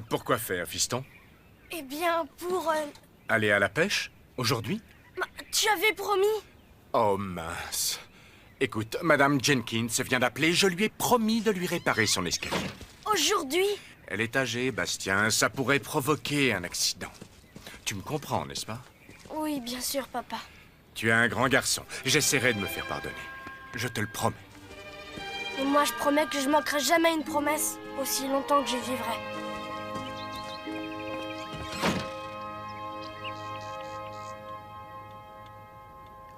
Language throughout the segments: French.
Pourquoi faire, fiston? Eh bien, pour... Aller à la pêche? Aujourd'hui? Tu avais promis. Oh mince. Écoute, Madame Jenkins vient d'appeler, je lui ai promis de lui réparer son escalier. Aujourd'hui? Elle est âgée, Bastien, ça pourrait provoquer un accident. Tu me comprends, n'est-ce pas? Oui, bien sûr, papa. Tu es un grand garçon, j'essaierai de me faire pardonner. Je te le promets. Et moi, je promets que je manquerai jamais une promesse, aussi longtemps que je vivrai.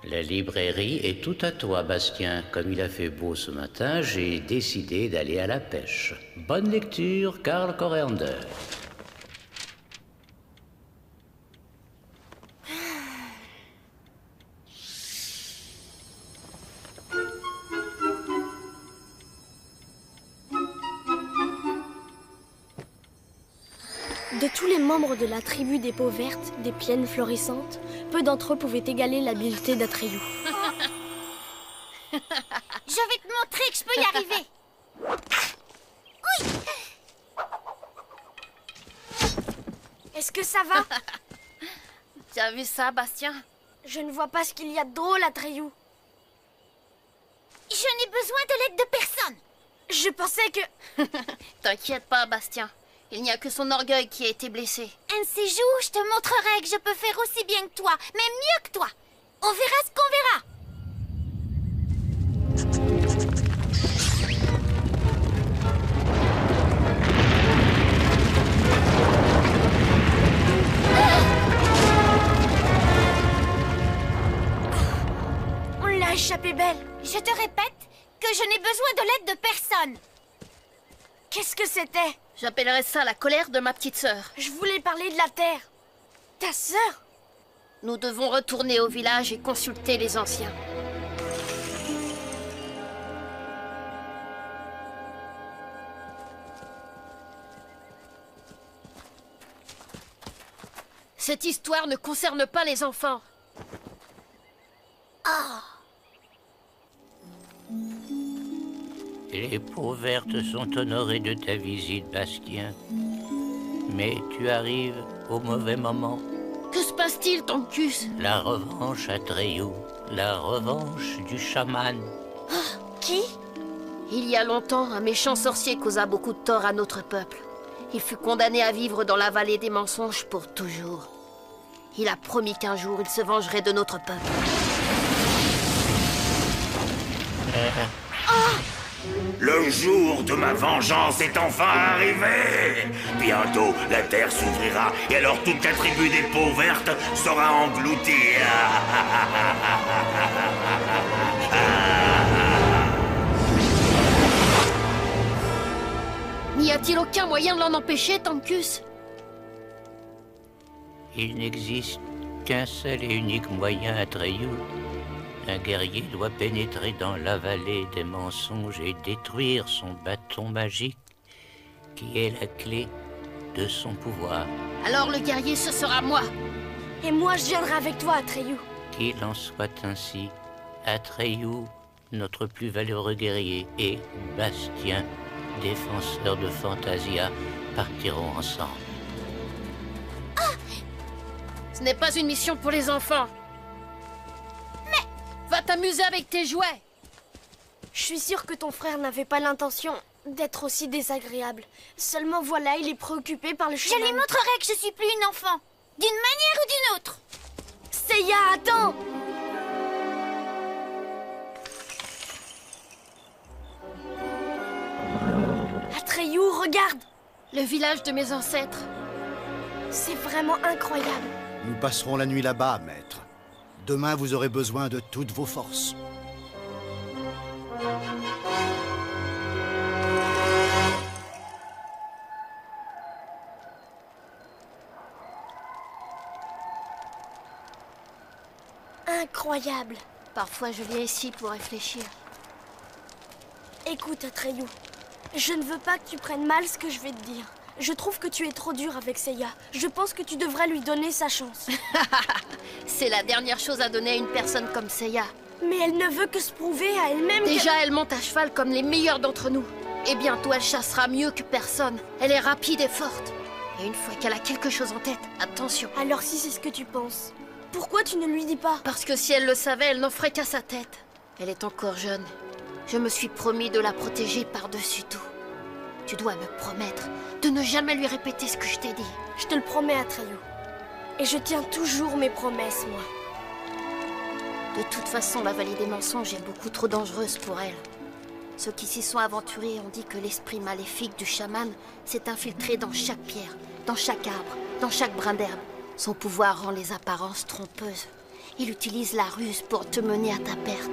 La librairie est tout à toi, Bastien. Comme il a fait beau ce matin, j'ai décidé d'aller à la pêche. Bonne lecture, Karl Coriander. De tous les membres de la tribu des peaux vertes, des plaines florissantes, peu d'entre eux pouvaient égaler l'habileté d'Atreyu. Je vais te montrer que je peux y arriver. Oui. Est-ce que ça va? Tu as vu ça, Bastien? Je ne vois pas ce qu'il y a de drôle, Atreyu. Je n'ai besoin de l'aide de personne. Je pensais que... T'inquiète pas, Bastien. Il n'y a que son orgueil qui a été blessé. Un de ces jours, je te montrerai que je peux faire aussi bien que toi, même mieux que toi. On verra ce qu'on verra. On l'a échappé belle. Je te répète que je n'ai besoin de l'aide de personne. Qu'est-ce que c'était? J'appellerais ça la colère de ma petite sœur. Je voulais parler de la terre. Ta sœur? Nous devons retourner au village et consulter les anciens. Cette histoire ne concerne pas les enfants. Les peaux vertes sont honorées de ta visite, Bastien. Mais tu arrives au mauvais moment. Que se passe-t-il, Toncus? La revanche, Atreyu. La revanche du chaman. Qui? Il y a longtemps, un méchant sorcier causa beaucoup de tort à notre peuple. Il fut condamné à vivre dans la vallée des mensonges pour toujours. Il a promis qu'un jour, il se vengerait de notre peuple. Le jour de ma vengeance est enfin arrivé. Bientôt, la terre s'ouvrira et alors toute la tribu des peaux vertes sera engloutie. N'y a-t-il aucun moyen de l'en empêcher, Toncus? Il n'existe qu'un seul et unique moyen, Atreyu. Un guerrier doit pénétrer dans la vallée des mensonges et détruire son bâton magique, qui est la clé de son pouvoir. Alors le guerrier, ce sera moi. Et moi, je viendrai avec toi, Atreyu. Qu'il en soit ainsi, Atreyu, notre plus valeureux guerrier, et Bastien, défenseur de Fantasia, partiront ensemble. Ce n'est pas une mission pour les enfants. Mais va t'amuser avec tes jouets. Je suis sûre que ton frère n'avait pas l'intention d'être aussi désagréable. Seulement voilà, il est préoccupé par le Je chemin. lui montrerai que je suis plus une enfant. D'une manière ou d'une autre. Seiya, attends! Atreyu, regarde! Le village de mes ancêtres. C'est vraiment incroyable. Nous passerons la nuit là-bas, maître. Demain, vous aurez besoin de toutes vos forces. Incroyable. Parfois, je viens ici pour réfléchir. Écoute, Atreyu, je ne veux pas que tu prennes mal ce que je vais te dire. Je trouve que tu es trop dur avec Seiya. Je pense que tu devrais lui donner sa chance. C'est la dernière chose à donner à une personne comme Seiya. Mais elle ne veut que se prouver à elle-même Déjà, elle monte à cheval comme les meilleurs d'entre nous. Et bientôt, elle chassera mieux que personne. Elle est rapide et forte. Et une fois qu'elle a quelque chose en tête, attention. Alors si c'est ce que tu penses, pourquoi tu ne lui dis pas? Parce que si elle le savait, elle n'en ferait qu'à sa tête. Elle est encore jeune. Je me suis promis de la protéger par-dessus tout. Tu dois me promettre de ne jamais lui répéter ce que je t'ai dit. Je te le promets, Atreyu. Et je tiens toujours mes promesses, moi. De toute façon, la vallée des mensonges est beaucoup trop dangereuse pour elle. Ceux qui s'y sont aventurés ont dit que l'esprit maléfique du chaman s'est infiltré dans chaque pierre, dans chaque arbre, dans chaque brin d'herbe. Son pouvoir rend les apparences trompeuses. Il utilise la ruse pour te mener à ta perte.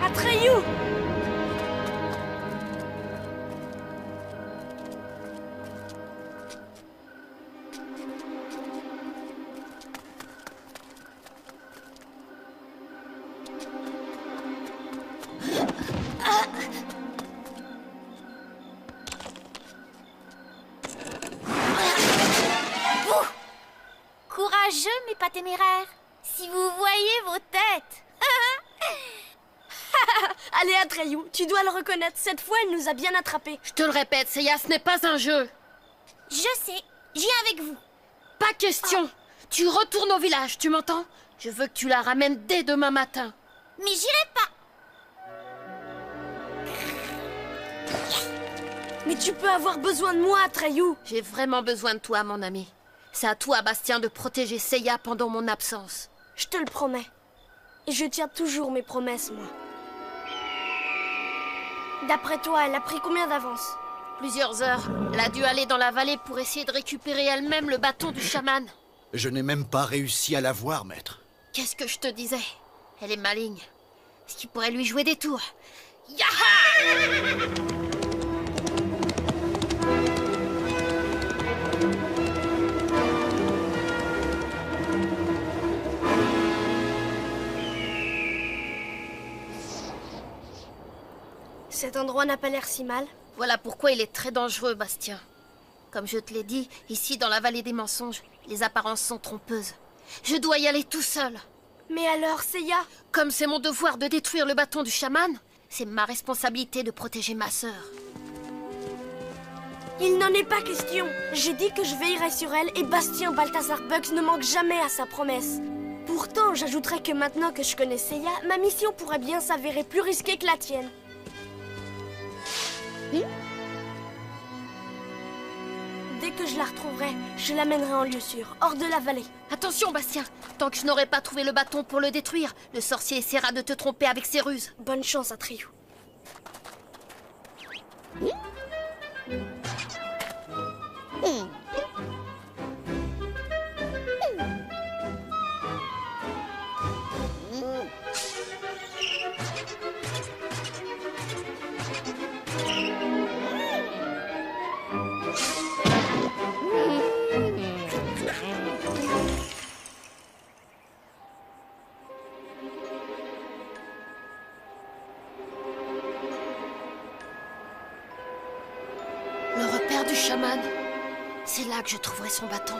Atreyu! Courageux, mais pas téméraire. Si vous voyez vos têtes. Allez, Atreyu, tu dois le reconnaître. Cette fois, elle nous a bien attrapés. Je te le répète, Seiya, ce n'est pas un jeu. Je sais, je viens avec vous. Pas question. Tu retournes au village, tu m'entends? Je veux que tu la ramènes dès demain matin. Mais j'irai pas. Mais tu peux avoir besoin de moi, Atreyu. J'ai vraiment besoin de toi, mon ami. C'est à toi, Bastien, de protéger Seiya pendant mon absence. Je te le promets. Et je tiens toujours mes promesses, moi. D'après toi, elle a pris combien d'avance? Plusieurs heures. Elle a dû aller dans la vallée pour essayer de récupérer elle-même le bâton du chaman. Je n'ai même pas réussi à la voir, maître. Qu'est-ce que je te disais? Elle est maligne. Ce qui pourrait lui jouer des tours. Yaha! Cet endroit n'a pas l'air si mal. Voilà pourquoi il est très dangereux, Bastien. Comme je te l'ai dit, ici dans la vallée des mensonges, les apparences sont trompeuses. Je dois y aller tout seul. Mais alors, Seiya? Comme c'est mon devoir de détruire le bâton du chaman, c'est ma responsabilité de protéger ma sœur. Il n'en est pas question. J'ai dit que je veillerai sur elle et Bastien Balthazar Bugs ne manque jamais à sa promesse. Pourtant, j'ajouterais que maintenant que je connais Seiya, ma mission pourrait bien s'avérer plus risquée que la tienne. Dès que je la retrouverai, je l'amènerai en lieu sûr, hors de la vallée. Attention, Bastien. Tant que je n'aurai pas trouvé le bâton pour le détruire, le sorcier essaiera de te tromper avec ses ruses. Bonne chance, Atreyu. Le repère du chaman. C'est là que je trouverai son bâton.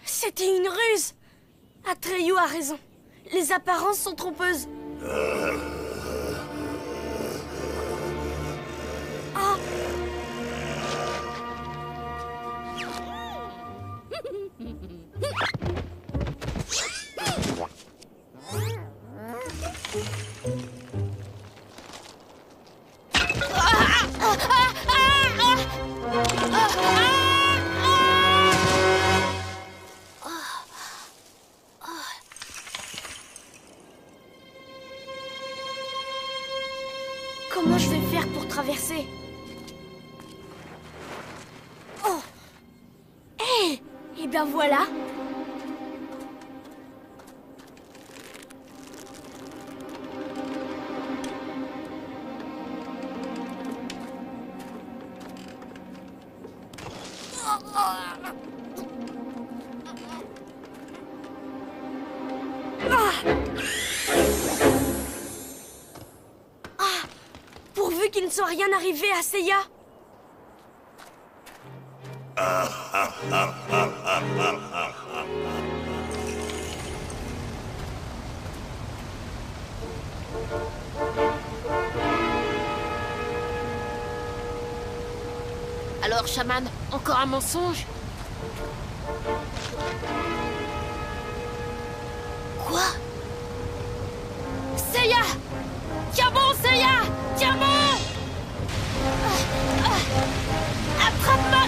C'était une ruse. Atreyu a raison. Les apparences sont trompeuses. Ah. Comment je vais faire pour traverser? Oh! Hé! Et bien voilà! Pourvu qu'il ne soit rien arrivé à Seiya. Alors, chaman, encore un mensonge? Quoi? Seiya! Tiens bon, Seiya! Tiens bon! Attrape-moi!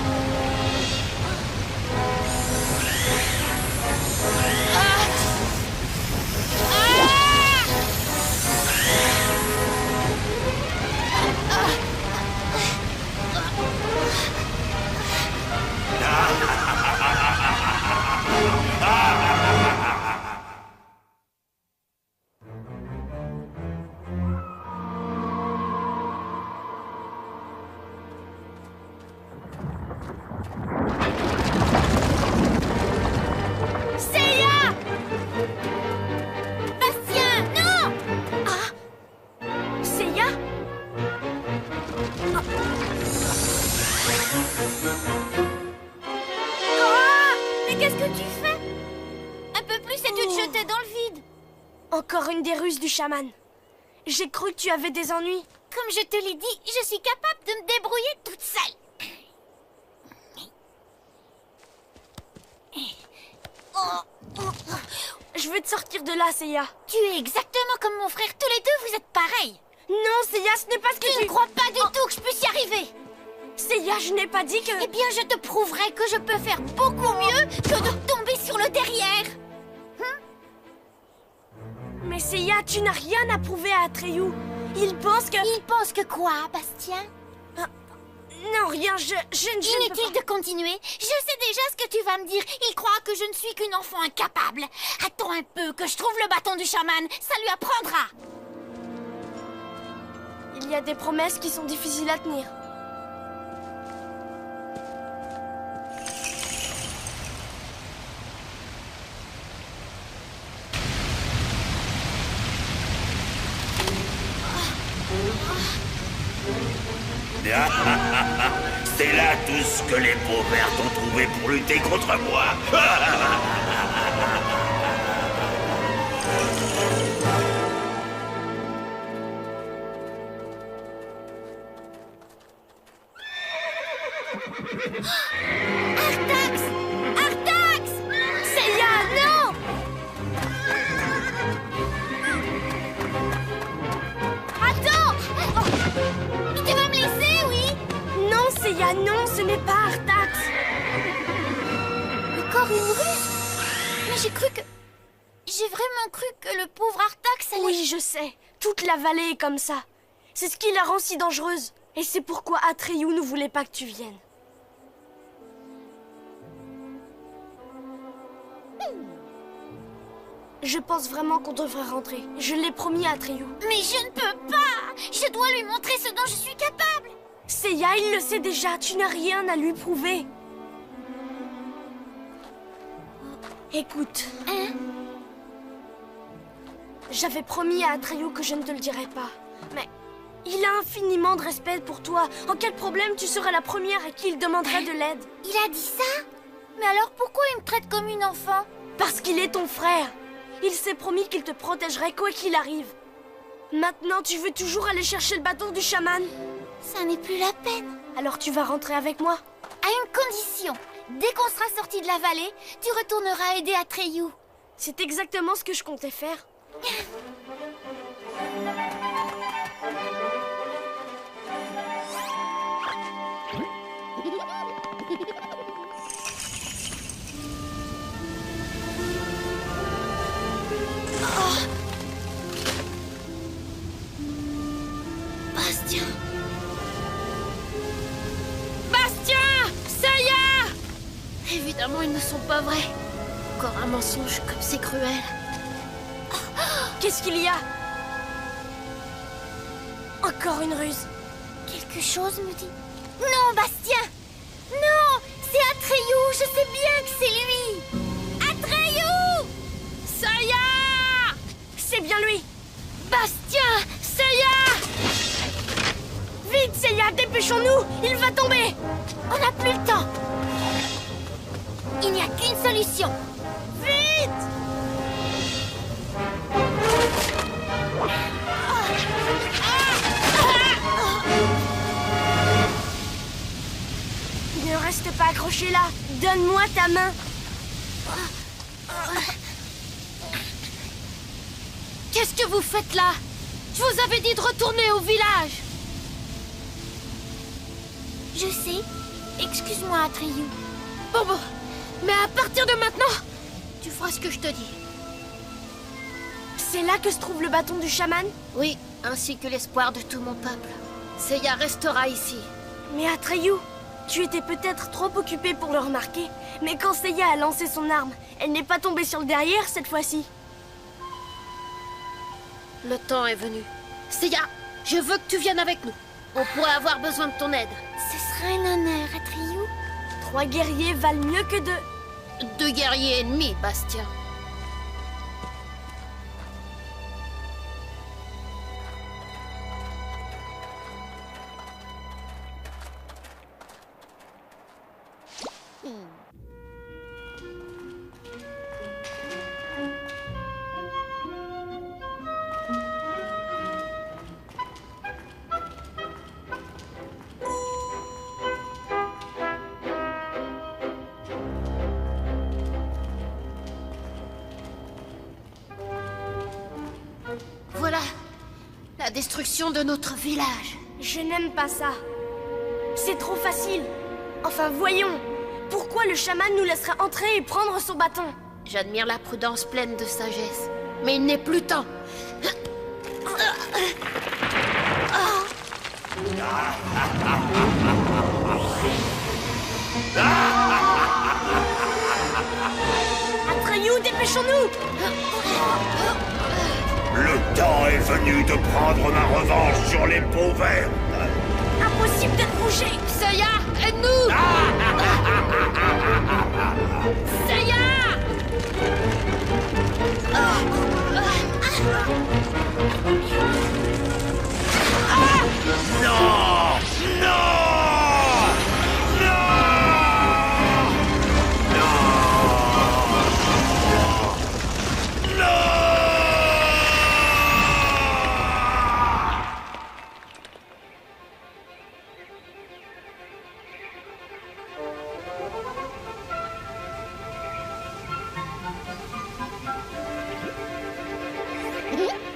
Encore une des ruses du chaman. J'ai cru que tu avais des ennuis. Comme je te l'ai dit, je suis capable de me débrouiller toute seule. Je veux te sortir de là, Seiya. Tu es exactement comme mon frère. Tous les deux, vous êtes pareils. Non, Seiya, ce n'est pas ce que Tu ne crois pas du tout que je puisse y arriver. Seiya, je n'ai pas dit que... Eh bien, je te prouverai que je peux faire beaucoup mieux que de tomber sur le derrière. Mais Seiya, tu n'as rien à prouver à Atreyu. Il pense que... Il pense que quoi, Bastien? Non, rien, je ne Inutile de continuer. Je sais déjà ce que tu vas me dire. Il croit que je ne suis qu'une enfant incapable. Attends un peu que je trouve le bâton du chaman. Ça lui apprendra. Il y a des promesses qui sont difficiles à tenir. C'est là tout ce que les peaux vertes ont trouvé pour lutter contre moi. Artax! Artax! Seiya, non! Attends! Tu vas me laisser, oui? Non, Seiya, non, ce n'est pas Artax. Encore une ruse? Mais j'ai vraiment cru que le pauvre Artax allait... Oui, je sais. Toute la vallée est comme ça. C'est ce qui la rend si dangereuse. Et c'est pourquoi Atreyu ne voulait pas que tu viennes. Je pense vraiment qu'on devrait rentrer. Je l'ai promis à Atreyu. Mais je ne peux pas! Je dois lui montrer ce dont je suis capable! Seiya, il le sait déjà. Tu n'as rien à lui prouver. Écoute. Hein? J'avais promis à Atreyu que je ne te le dirais pas. Mais il a infiniment de respect pour toi. En quel problème, tu serais la première à qui il demanderait de l'aide. Il a dit ça? Mais alors pourquoi il me traite comme une enfant? Parce qu'il est ton frère. Il s'est promis qu'il te protégerait quoi qu'il arrive. Maintenant, tu veux toujours aller chercher le bâton du chaman? Ça n'est plus la peine. Alors tu vas rentrer avec moi? À une condition. Dès qu'on sera sorti de la vallée, tu retourneras aider Atreyu. C'est exactement ce que je comptais faire. Bastien. Bastien! Bastien! Seiya! Évidemment, ils ne sont pas vrais. Encore un mensonge, comme c'est cruel. Qu'est-ce qu'il y a? Encore une ruse. Quelque chose me dit... Non, Bastien! Non! C'est Atreyu! Je sais bien que c'est lui! Atreyu! Seiya! C'est bien lui! Bastien! Seiya! Vite, Seiya, dépêchons-nous! Il va tomber! On n'a plus le temps! Il n'y a qu'une solution! Vite! Ne reste pas accroché là! Donne-moi ta main! Qu'est-ce que vous faites là? Je vous avais dit de retourner au village! Je sais. Excuse-moi, Atreyu. Bon, mais à partir de maintenant, tu feras ce que je te dis. C'est là que se trouve le bâton du chaman? Oui, ainsi que l'espoir de tout mon peuple. Seiya restera ici. Mais Atreyu, tu étais peut-être trop occupé pour le remarquer, mais quand Seiya a lancé son arme, elle n'est pas tombée sur le derrière cette fois-ci. Le temps est venu. Seiya, je veux que tu viennes avec nous. On pourrait avoir besoin de ton aide. Ce sera un honneur, Atreyu. 3 guerriers valent mieux que 2. 2 guerriers ennemis, Bastien. Voilà la destruction de notre village. Je n'aime pas ça. C'est trop facile. Enfin, voyons. Pourquoi le chaman nous laisserait entrer et prendre son bâton? J'admire la prudence pleine de sagesse. Mais il n'est plus temps. Atreyu, dépêchons-nous! Le temps est venu de prendre ma revanche sur les peaux vertes. Impossible d'être bougé! Seiya, aide-nous! Seiya! Non! Non!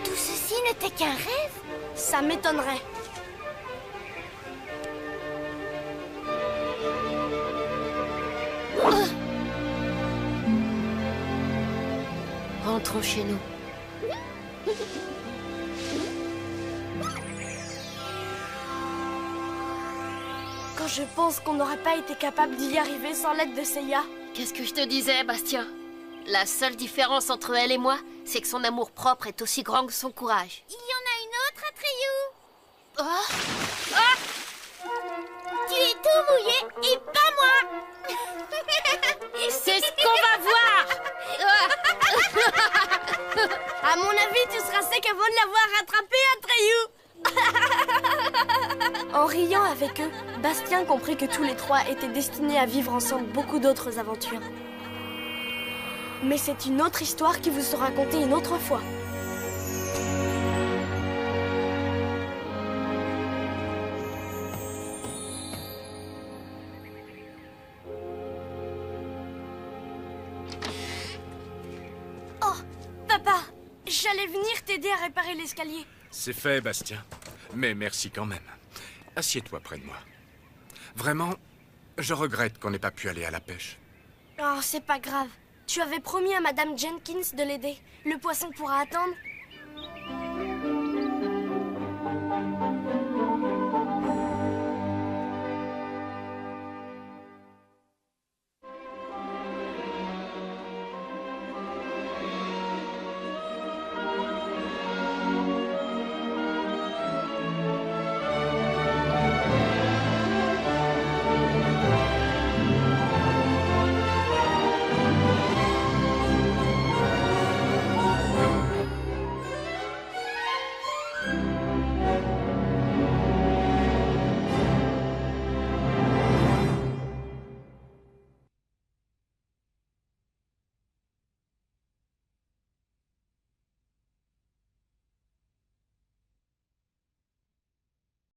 Tout ceci n'était qu'un rêve? Ça m'étonnerait. Rentrons chez nous. Quand je pense qu'on n'aurait pas été capable d'y arriver sans l'aide de Seiya. Qu'est-ce que je te disais, Bastien? La seule différence entre elle et moi, c'est que son amour-propre est aussi grand que son courage. Il y en a une autre, Atreyu. Oh. Ah! Tu es tout mouillé et pas moi. C'est ce qu'on va voir! À mon avis, tu seras sec avant de l'avoir rattrapé, Atreyu. En riant avec eux, Bastien comprit que tous les 3 étaient destinés à vivre ensemble beaucoup d'autres aventures. Mais c'est une autre histoire qui vous sera racontée une autre fois. Oh, papa, j'allais venir t'aider à réparer l'escalier. C'est fait, Bastien. Mais merci quand même. Assieds-toi près de moi. Vraiment, je regrette qu'on n'ait pas pu aller à la pêche. Oh, c'est pas grave. Tu avais promis à Madame Jenkins de l'aider. Le poisson pourra attendre. Hein?